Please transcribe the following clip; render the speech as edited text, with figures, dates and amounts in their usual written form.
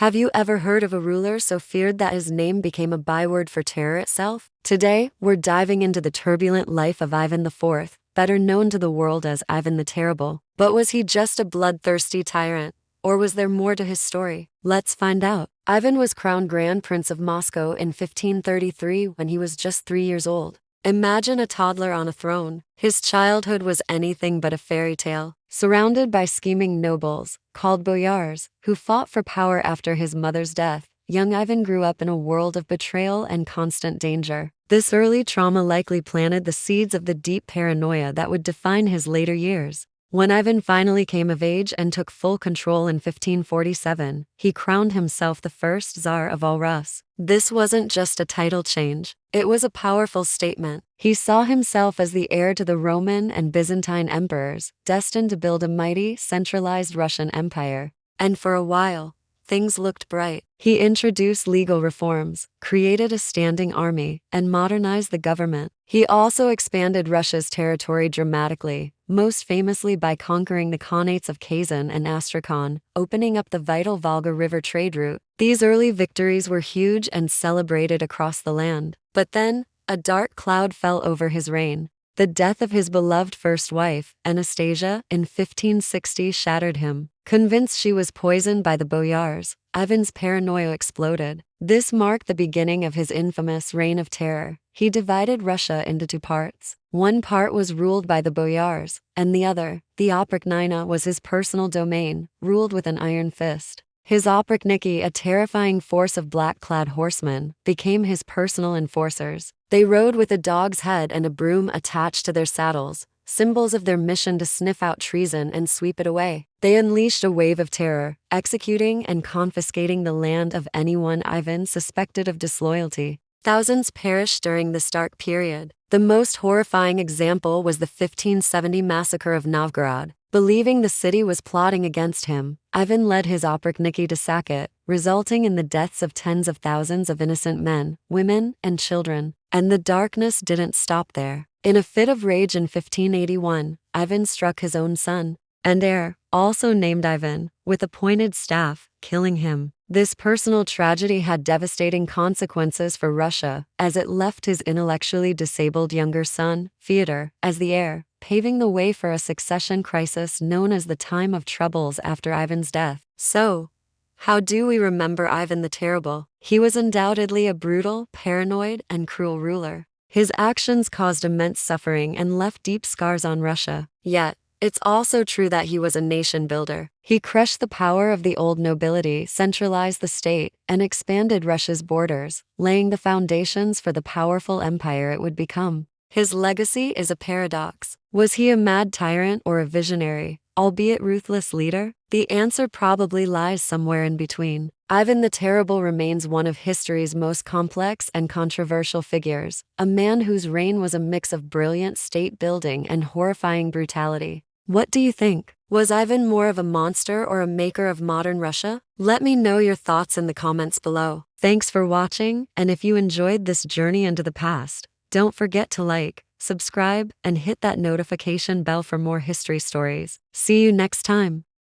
Have you ever heard of a ruler so feared that his name became a byword for terror itself? Today, we're diving into the turbulent life of Ivan IV, better known to the world as Ivan the Terrible. But was he just a bloodthirsty tyrant? Or was there more to his story? Let's find out. Ivan was crowned Grand Prince of Moscow in 1533 when he was just 3 years old. Imagine a toddler on a throne. His childhood was anything but a fairy tale, surrounded by scheming nobles, called boyars, who fought for power after his mother's death. Young Ivan grew up in a world of betrayal and constant danger. This early trauma likely planted the seeds of the deep paranoia that would define his later years. When Ivan finally came of age and took full control in 1547, he crowned himself the first Tsar of all Rus. This wasn't just a title change, it was a powerful statement. He saw himself as the heir to the Roman and Byzantine emperors, destined to build a mighty, centralized Russian empire. And for a while, things looked bright. He introduced legal reforms, created a standing army, and modernized the government. He also expanded Russia's territory dramatically, most famously by conquering the Khanates of Kazan and Astrakhan, opening up the vital Volga River trade route. These early victories were huge and celebrated across the land. But then, a dark cloud fell over his reign. The death of his beloved first wife, Anastasia, in 1560 shattered him. Convinced she was poisoned by the boyars, Ivan's paranoia exploded. This marked the beginning of his infamous reign of terror. He divided Russia into two parts. One part was ruled by the boyars, and the other, the oprichnina, was his personal domain, ruled with an iron fist. His oprichniki, a terrifying force of black-clad horsemen, became his personal enforcers. They rode with a dog's head and a broom attached to their saddles, symbols of their mission to sniff out treason and sweep it away. They unleashed a wave of terror, executing and confiscating the land of anyone Ivan suspected of disloyalty. Thousands perished during this dark period. The most horrifying example was the 1570 massacre of Novgorod. Believing the city was plotting against him, Ivan led his oprichniki to sack it, resulting in the deaths of tens of thousands of innocent men, women, and children. And the darkness didn't stop there. In a fit of rage in 1581, Ivan struck his own son and heir, also named Ivan, with a pointed staff, killing him. This personal tragedy had devastating consequences for Russia, as it left his intellectually disabled younger son, Fyodor, as the heir, paving the way for a succession crisis known as the Time of Troubles after Ivan's death. So, how do we remember Ivan the Terrible? He was undoubtedly a brutal, paranoid, and cruel ruler. His actions caused immense suffering and left deep scars on Russia. Yet, it's also true that he was a nation builder. He crushed the power of the old nobility, centralized the state, and expanded Russia's borders, laying the foundations for the powerful empire it would become. His legacy is a paradox. Was he a mad tyrant or a visionary, albeit ruthless leader? The answer probably lies somewhere in between. Ivan the Terrible remains one of history's most complex and controversial figures, a man whose reign was a mix of brilliant state-building and horrifying brutality. What do you think? Was Ivan more of a monster or a maker of modern Russia? Let me know your thoughts in the comments below. Thanks for watching, and if you enjoyed this journey into the past, don't forget to like, subscribe, and hit that notification bell for more history stories. See you next time.